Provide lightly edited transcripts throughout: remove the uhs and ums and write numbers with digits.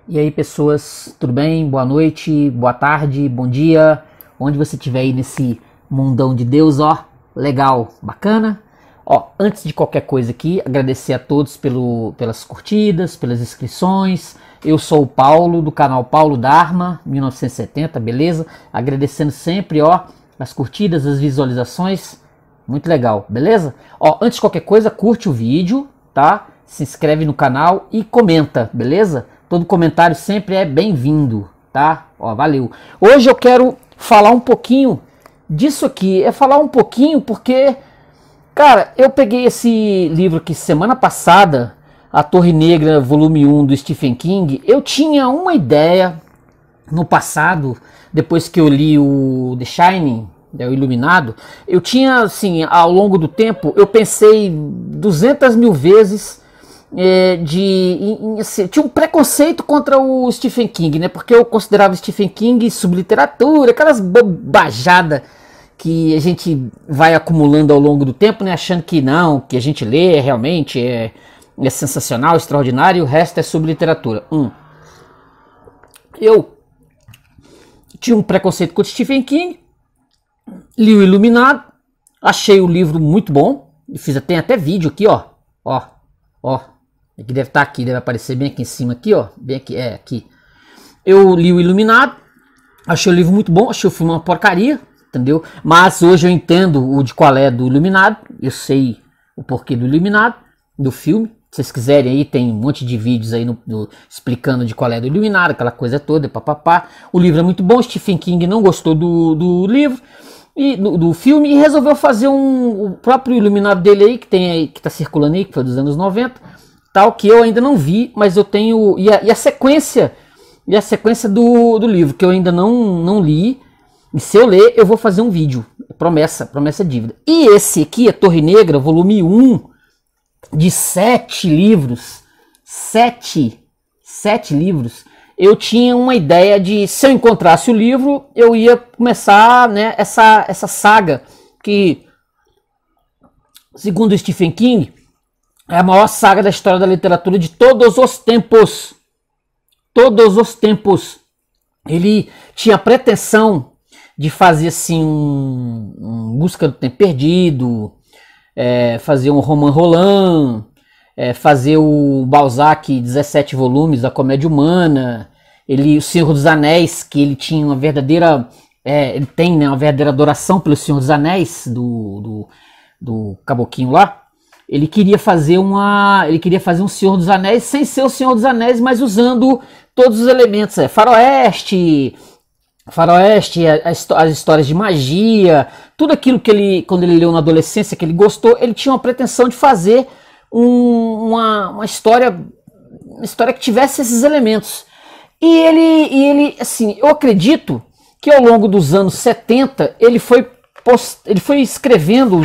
E aí, pessoas, tudo bem? Boa noite, boa tarde, bom dia, onde você estiver aí nesse mundão de Deus, ó, legal, bacana. Ó, antes de qualquer coisa aqui, agradecer a todos pelas curtidas, pelas inscrições. Eu sou o Paulo, do canal Paulo Dharma, 1970, beleza? Agradecendo sempre, ó, as curtidas, as visualizações, muito legal, beleza? Ó, antes de qualquer coisa, curte o vídeo, tá? Se inscreve no canal e comenta, beleza? Todo comentário sempre é bem-vindo, tá? Ó, valeu. Hoje eu quero falar um pouquinho disso aqui. É falar um pouquinho porque, cara, eu peguei esse livro aqui semana passada, A Torre Negra, volume 1 do Stephen King. Eu tinha uma ideia no passado, depois que eu li o The Shining, o Iluminado. Eu tinha, assim, ao longo do tempo, eu pensei 200 mil vezes assim, tinha um preconceito contra o Stephen King, né? Porque eu considerava Stephen King subliteratura, aquelas bobajadas que a gente vai acumulando ao longo do tempo, né? Achando que não, que a gente lê realmente é sensacional, extraordinário, e o resto é subliteratura. Eu tinha um preconceito com o Stephen King, li o Iluminado, achei o livro muito bom, tem até vídeo aqui, ó, que deve estar aqui, deve aparecer bem aqui em cima, aqui, ó, bem aqui, aqui. Eu li o Iluminado, achei o livro muito bom, achei o filme uma porcaria, entendeu? Mas hoje eu entendo o de qual é do Iluminado, eu sei o porquê do Iluminado, do filme. Se vocês quiserem aí, tem um monte de vídeos aí explicando de qual é do Iluminado, aquela coisa toda, papapá. O livro é muito bom, Stephen King não gostou do livro, e do filme, e resolveu fazer o próprio Iluminado dele aí, que tem aí, que tá circulando aí, que foi dos anos 90, tal, que eu ainda não vi, mas eu tenho, e a sequência do livro, que eu ainda não li, e se eu ler, eu vou fazer um vídeo, promessa dívida. E esse aqui, a Torre Negra, volume 1, de 7 livros, 7 livros, eu tinha uma ideia de, se eu encontrasse o livro, eu ia começar, né, essa saga, que, segundo Stephen King, é a maior saga da história da literatura de todos os tempos. Todos os tempos. Ele tinha a pretensão de fazer assim um Busca do Tempo Perdido, fazer um Roman Roland, fazer o Balzac 17 volumes da Comédia Humana, o Senhor dos Anéis, que ele tinha uma verdadeira, ele tem, né, uma verdadeira adoração pelo Senhor dos Anéis, do Caboquinho lá. Ele queria fazer um Senhor dos Anéis sem ser o Senhor dos Anéis, mas usando todos os elementos, faroeste, as histórias de magia, tudo aquilo que ele, quando ele leu na adolescência, que ele gostou. Ele tinha uma pretensão de fazer uma história que tivesse esses elementos. E ele, assim, eu acredito que ao longo dos anos 70 ele foi escrevendo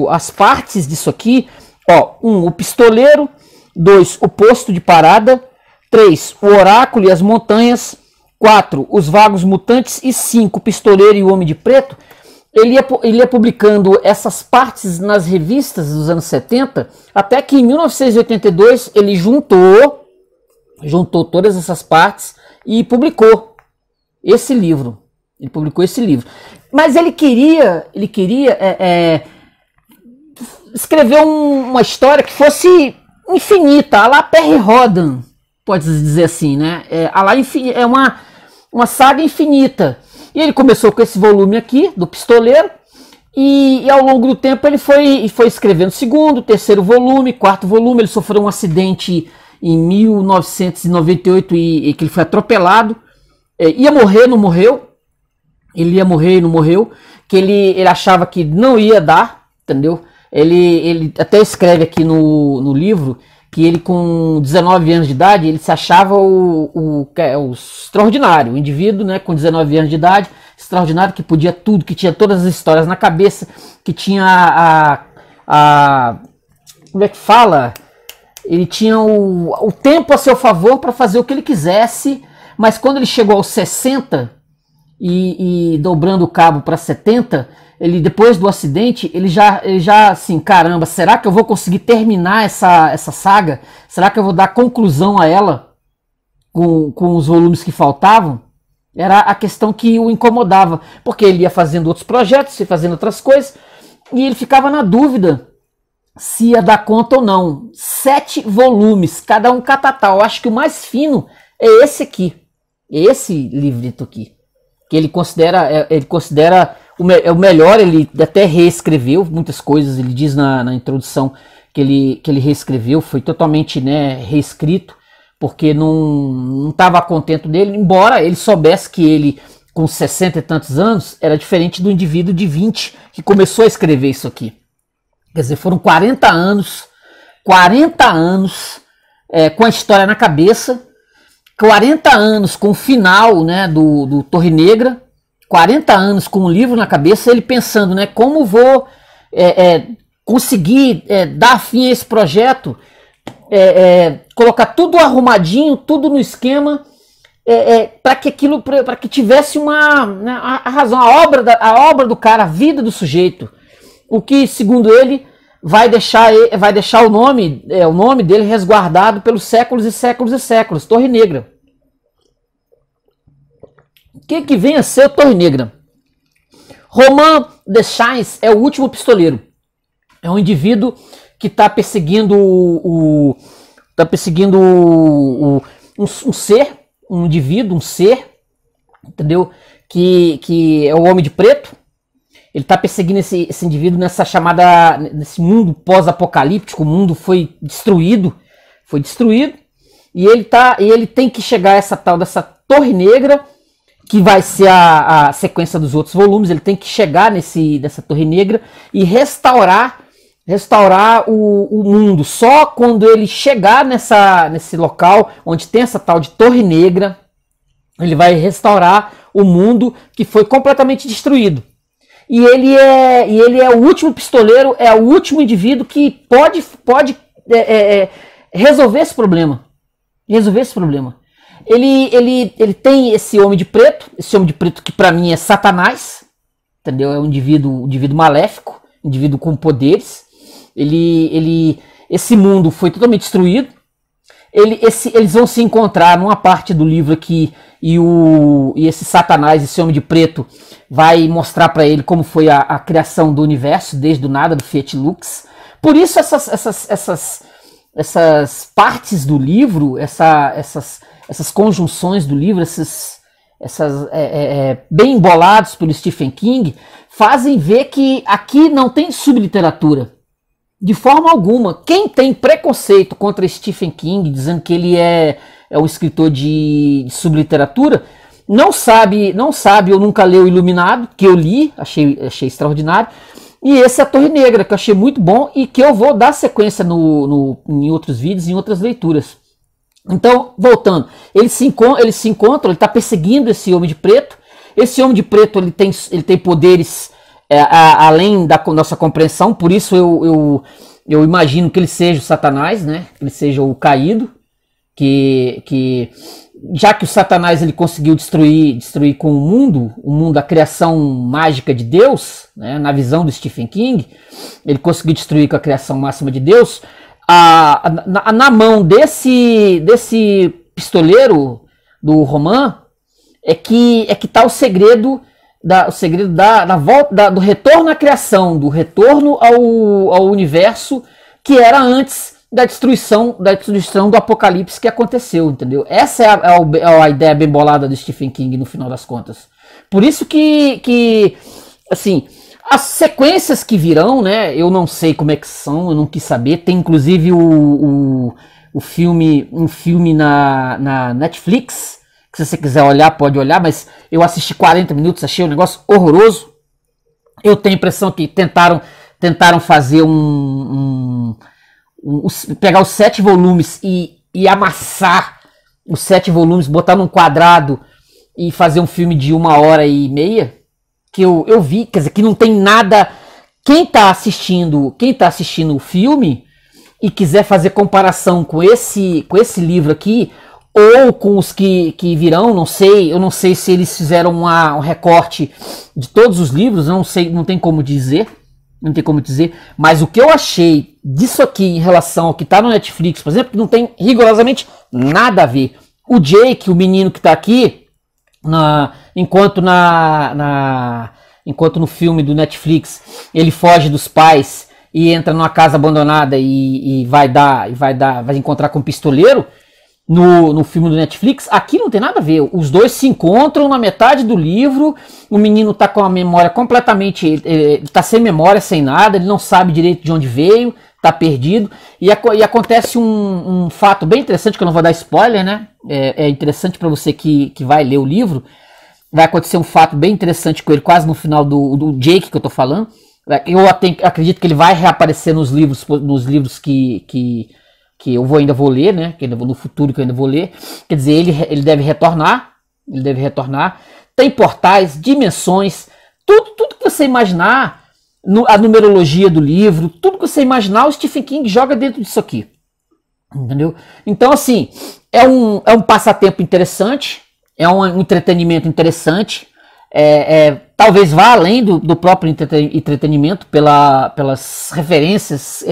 as partes disso aqui. Ó, 1, o pistoleiro. 2, o posto de parada. 3, o oráculo e as montanhas. 4, os vagos mutantes. E 5, o pistoleiro e o homem de preto. Ele ia publicando essas partes nas revistas dos anos 70, até que em 1982 ele juntou todas essas partes e publicou esse livro. Ele publicou esse livro. Mas ele queria escrever uma história que fosse infinita, a la Perry Rhodan, pode dizer assim, né? É uma saga infinita. E ele começou com esse volume aqui, do Pistoleiro, e ao longo do tempo ele foi escrevendo o segundo, terceiro volume, quarto volume. Ele sofreu um acidente em 1998 e que ele foi atropelado. Ia morrer, não morreu. Ele ia morrer e não morreu, que ele achava que não ia dar, entendeu? Ele até escreve aqui no livro que ele, com 19 anos de idade, ele se achava o extraordinário, o indivíduo, né, com 19 anos de idade, extraordinário, que podia tudo, que tinha todas as histórias na cabeça, que tinha como é que fala? Ele tinha o tempo a seu favor para fazer o que ele quisesse, mas quando ele chegou aos 60 e dobrando o cabo para 70, ele, depois do acidente, ele já assim, caramba, será que eu vou conseguir terminar essa saga? Será que eu vou dar conclusão a ela? com os volumes que faltavam, era a questão que o incomodava, porque ele ia fazendo outros projetos, ia fazendo outras coisas, e ele ficava na dúvida se ia dar conta ou não. 7 volumes, cada um catatal. Eu acho que o mais fino é esse aqui, esse livrito aqui, que ele considera o melhor. Ele até reescreveu muitas coisas, ele diz na introdução que ele reescreveu, foi totalmente, né, reescrito, porque não estava contento dele, embora ele soubesse que ele, com 60 e tantos anos, era diferente do indivíduo de 20 que começou a escrever isso aqui. Quer dizer, foram 40 anos com a história na cabeça, 40 anos com o final, né, do Torre Negra, 40 anos com o livro na cabeça, ele pensando, né, como vou conseguir dar fim a esse projeto, colocar tudo arrumadinho, tudo no esquema, para que tivesse né, a razão, a obra do cara, a vida do sujeito, o que, segundo ele, vai deixar o nome dele resguardado pelos séculos e séculos e séculos. Torre Negra. O que vem a ser Torre Negra? Romain Deschaines é o último pistoleiro. É um indivíduo que está perseguindo um ser, entendeu? Que é o Homem de Preto. Ele está perseguindo esse indivíduo nesse mundo pós-apocalíptico. O mundo foi destruído, e ele tem que chegar a essa tal dessa Torre Negra, que vai ser a sequência dos outros volumes. Ele tem que chegar nessa Torre Negra e restaurar o mundo. Só quando ele chegar nesse local onde tem essa tal de Torre Negra, ele vai restaurar o mundo que foi completamente destruído. E ele é o último pistoleiro, é o último indivíduo que pode resolver esse problema. Ele tem esse homem de preto que para mim é Satanás, entendeu? É um indivíduo maléfico, um indivíduo com poderes. Esse mundo foi totalmente destruído. Eles vão se encontrar numa parte do livro aqui, e esse Satanás, esse homem de preto, vai mostrar para ele como foi a criação do universo, desde o nada, do Fiat Lux. Por isso essas partes do livro, essas conjunções do livro, bem embolados pelo Stephen King, fazem ver que aqui não tem subliteratura. De forma alguma. Quem tem preconceito contra Stephen King, dizendo que ele é um escritor de subliteratura, não sabe ou nunca leu Iluminado, que eu li, achei extraordinário, e esse é a Torre Negra, que eu achei muito bom e que eu vou dar sequência em outros vídeos, em outras leituras. Então, voltando, ele se encontra, ele está perseguindo esse Homem de Preto. Esse Homem de Preto ele tem poderes além da nossa compreensão, por isso eu imagino que ele seja o Satanás, né? Que ele seja o caído, que já que o Satanás ele conseguiu destruir com o mundo, a criação mágica de Deus, né? Na visão do Stephen King, ele conseguiu destruir com a criação máxima de Deus. Na mão desse pistoleiro do Romain é que está o segredo da volta, do retorno à criação, do retorno ao universo que era antes da destruição do apocalipse que aconteceu, entendeu? Essa é a ideia bem bolada do Stephen King no final das contas. Por isso que assim, as sequências que virão, né? Eu não sei como é que são, eu não quis saber. Tem inclusive um filme na Netflix, que se você quiser olhar, pode olhar, mas eu assisti 40 minutos, achei um negócio horroroso. Eu tenho a impressão que tentaram fazer pegar os 7 volumes e amassar os 7 volumes, botar num quadrado e fazer um filme de 1h30, que eu vi, quer dizer, que não tem nada. Quem tá assistindo o filme e quiser fazer comparação com esse livro aqui, ou com os que virão, eu não sei se eles fizeram um recorte de todos os livros, não tem como dizer, mas o que eu achei disso aqui em relação ao que está no Netflix, por exemplo, não tem rigorosamente nada a ver O Jake, o menino que tá aqui, enquanto no filme do Netflix ele foge dos pais e entra numa casa abandonada e vai encontrar com um pistoleiro, no filme do Netflix, aqui não tem nada a ver. Os dois se encontram na metade do livro, o menino tá com a memória completamente, ele tá sem memória, sem nada, ele não sabe direito de onde veio, tá perdido, e acontece um fato bem interessante, que eu não vou dar spoiler, né? É interessante para você que vai ler o livro. Vai acontecer um fato bem interessante com ele, quase no final do Jake que eu tô falando. Eu acredito que ele vai reaparecer nos livros que eu ainda vou ler, né? Que no futuro que eu ainda vou ler. Quer dizer, ele deve retornar. Ele deve retornar. Tem portais, dimensões, tudo que você imaginar, a numerologia do livro, tudo que você imaginar, o Stephen King joga dentro disso aqui. Entendeu? Então, assim, é um passatempo interessante, é um entretenimento interessante. Talvez vá além do próprio entretenimento pelas referências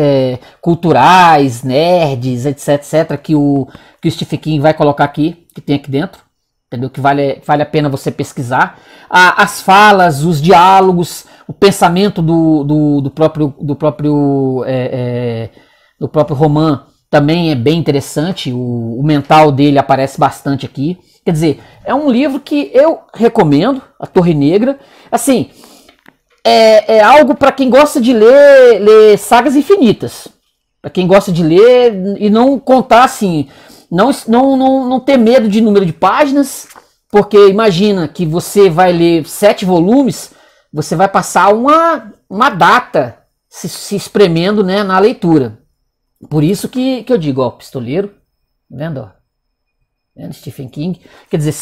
culturais, nerds, etc, que o Stephen King vai colocar aqui, que tem aqui dentro, entendeu? Que vale a pena você pesquisar. As falas, os diálogos, o pensamento do próprio Roman também é bem interessante. O mental dele aparece bastante aqui. Quer dizer, é um livro que eu recomendo, A Torre Negra. Assim, é algo para quem gosta de ler sagas infinitas. Para quem gosta de ler e não contar assim, não ter medo de número de páginas, porque imagina que você vai ler 7 volumes, você vai passar uma data se espremendo, né, na leitura. Por isso que eu digo, ó, pistoleiro, tá vendo, ó? Stephen King, quer dizer,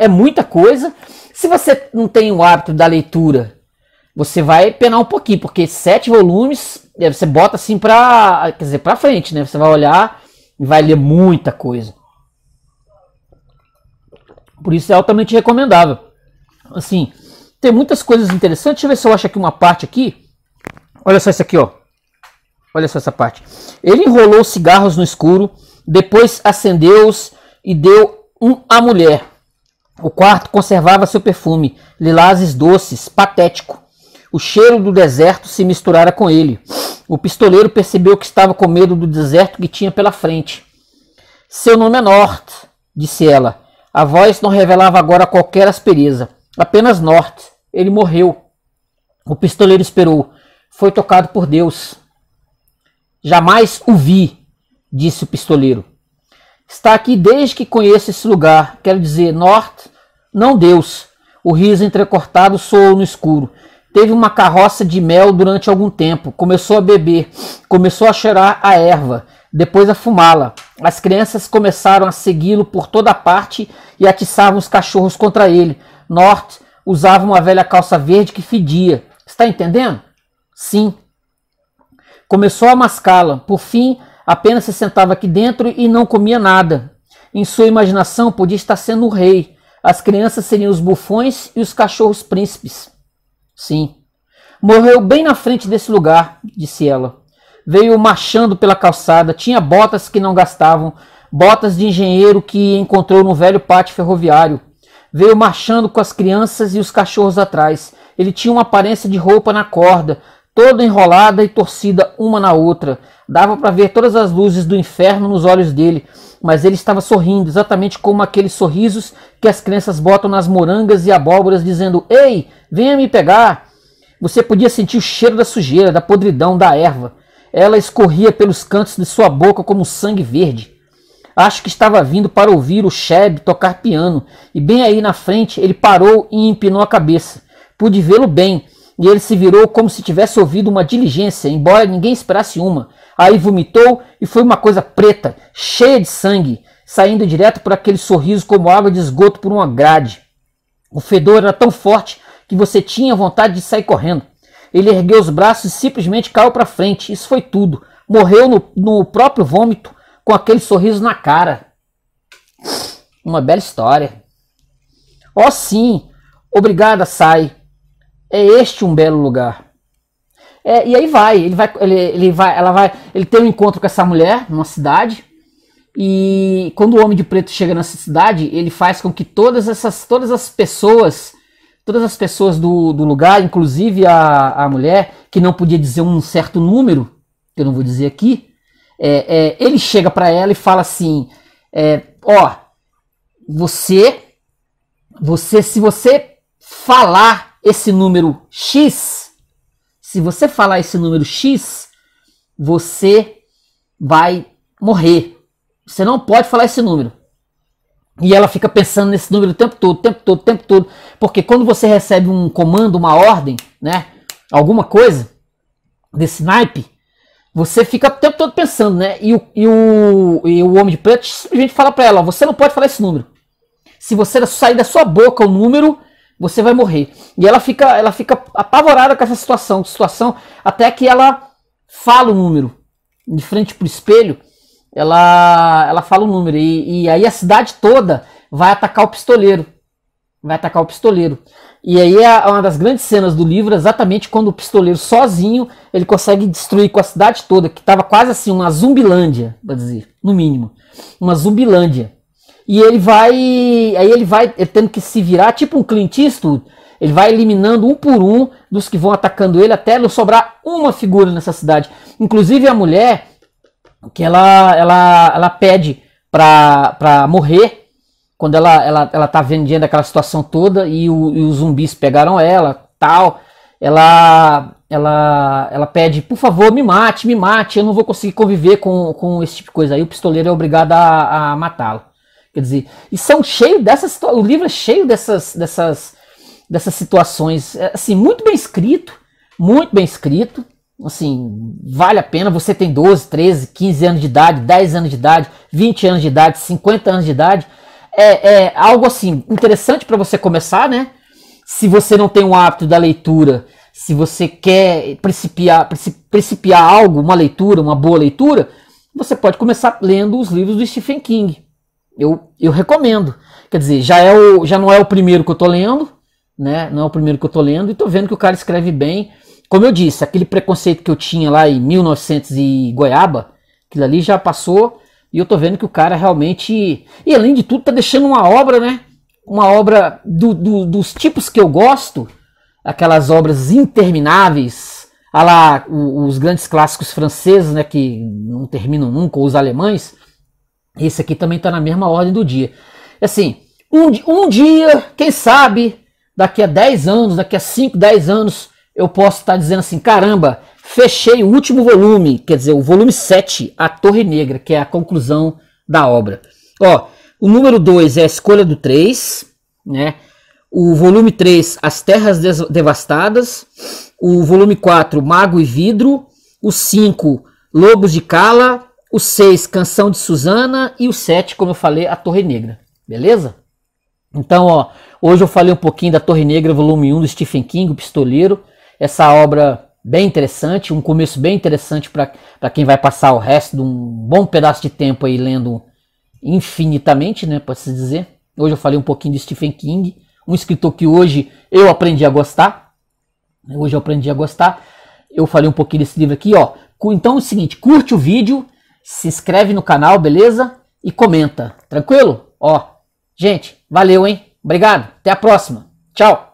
muita coisa. Se você não tem o hábito da leitura, você vai penar um pouquinho, porque 7 volumes, você bota assim pra frente, né? Você vai olhar e vai ler muita coisa. Por isso é altamente recomendável. Assim, tem muitas coisas interessantes. Deixa eu ver se eu acho aqui uma parte aqui. Olha só isso aqui, ó. Olha só essa parte. Ele enrolou cigarros no escuro, depois acendeu-os e deu um à mulher. O quarto conservava seu perfume, lilazes doces, patético. O cheiro do deserto se misturara com ele. O pistoleiro percebeu que estava com medo do deserto que tinha pela frente. Seu nome é North, disse ela. A voz não revelava agora qualquer aspereza. Apenas North. Ele morreu. O pistoleiro esperou. Foi tocado por Deus. Jamais o vi, disse o pistoleiro. Está aqui desde que conheço esse lugar. Quero dizer, North, não Deus. O riso entrecortado soou no escuro. Teve uma carroça de mel durante algum tempo. Começou a beber. Começou a cheirar a erva. Depois a fumá-la. As crianças começaram a segui-lo por toda parte e atiçavam os cachorros contra ele. North usava uma velha calça verde que fedia. Está entendendo? Sim. Começou a mascá-la. Por fim, apenas se sentava aqui dentro e não comia nada. Em sua imaginação, podia estar sendo o rei. As crianças seriam os bufões e os cachorros príncipes. Sim. Morreu bem na frente desse lugar, disse ela. Veio marchando pela calçada. Tinha botas que não gastavam. Botas de engenheiro que encontrou no velho pátio ferroviário. Veio marchando com as crianças e os cachorros atrás. Ele tinha uma aparência de roupa na corda, toda enrolada e torcida uma na outra. Dava para ver todas as luzes do inferno nos olhos dele, mas ele estava sorrindo, exatamente como aqueles sorrisos que as crianças botam nas morangas e abóboras, dizendo: "Ei, venha me pegar!" Você podia sentir o cheiro da sujeira, da podridão, da erva. Ela escorria pelos cantos de sua boca como sangue verde. Acho que estava vindo para ouvir o Sheb tocar piano, e bem aí na frente ele parou e empinou a cabeça. Pude vê-lo bem, e ele se virou como se tivesse ouvido uma diligência, embora ninguém esperasse uma. Aí vomitou e foi uma coisa preta, cheia de sangue, saindo direto por aquele sorriso como água de esgoto por uma grade. O fedor era tão forte que você tinha vontade de sair correndo. Ele ergueu os braços e simplesmente caiu para frente. Isso foi tudo. Morreu no próprio vômito, com aquele sorriso na cara. Uma bela história. Oh, sim. Obrigada, Sai. É este um belo lugar. E aí ele tem um encontro com essa mulher numa cidade E quando o Homem de Preto chega nessa cidade, ele faz com que todas as pessoas do lugar, inclusive a mulher, que não podia dizer um certo número, que eu não vou dizer aqui, ele chega para ela e fala assim, ó, se você falar esse número X, você vai morrer. Você não pode falar esse número. E ela fica pensando nesse número o tempo todo. Porque quando você recebe um comando, uma ordem, né? Alguma coisa desse naipe, você fica o tempo todo pensando, né? E o Homem de Preto simplesmente fala pra ela, ó, você não pode falar esse número. Se você sair da sua boca o número, você vai morrer. E ela fica apavorada com essa situação, até que ela fala o número. De frente pro espelho, ela fala o número. E aí a cidade toda vai atacar o pistoleiro. E aí é uma das grandes cenas do livro, exatamente quando o pistoleiro sozinho, ele consegue destruir com a cidade toda, que estava quase assim uma zumbilândia, para dizer, no mínimo. Uma zumbilândia. E ele tendo que se virar, tipo um Clint Eastwood, ele vai eliminando um por um dos que vão atacando ele, até não sobrar uma figura nessa cidade. Inclusive a mulher, que ela pede pra morrer, quando ela tá vendo diante daquela situação toda, e os zumbis pegaram ela, tal, ela pede, por favor, me mate, eu não vou conseguir conviver com esse tipo de coisa. Aí o pistoleiro é obrigado a matá-lo. Quer dizer, e são cheios dessas, o livro é cheio dessas situações, assim, muito bem escrito, assim, vale a pena. Você tem 12, 13, 15 anos de idade, 10 anos de idade, 20 anos de idade, 50 anos de idade, é algo assim, interessante para você começar, né? Se você não tem o hábito da leitura, se você quer principiar algo, uma leitura, uma boa leitura, você pode começar lendo os livros do Stephen King. Eu recomendo. Quer dizer, já não é o primeiro que eu tô lendo, né? Não é o primeiro que eu tô lendo, e tô vendo que o cara escreve bem. Como eu disse, aquele preconceito que eu tinha lá em 1900 e goiaba, aquilo ali já passou, e eu tô vendo que o cara realmente, e além de tudo, tá deixando uma obra, né? Uma obra dos tipos que eu gosto, aquelas obras intermináveis, a lá os grandes clássicos franceses, né? Que não terminam nunca, ou os alemães. Esse aqui também está na mesma ordem do dia. Assim, um dia, quem sabe, daqui a 10 anos, daqui a 5, 10 anos, eu posso estar dizendo assim, caramba, fechei o último volume, quer dizer, o volume 7, A Torre Negra, que é a conclusão da obra. Ó, o número 2 é A Escolha do 3, né? O volume 3, As Terras Devastadas. O volume 4, Mago e Vidro. O 5, Lobos de Cala. O 6, Canção de Susana, e o 7, como eu falei, A Torre Negra. Beleza? Então, ó, hoje eu falei um pouquinho da Torre Negra, volume 1 do Stephen King, o Pistoleiro. Essa obra bem interessante, um começo bem interessante para quem vai passar o resto de um bom pedaço de tempo aí lendo infinitamente, né, pode-se dizer. Hoje eu falei um pouquinho de Stephen King, um escritor que hoje eu aprendi a gostar. Eu falei um pouquinho desse livro aqui, ó. Então é o seguinte, curte o vídeo, se inscreve no canal, beleza? E comenta, tranquilo? Ó, gente, valeu, hein? Obrigado, até a próxima. Tchau!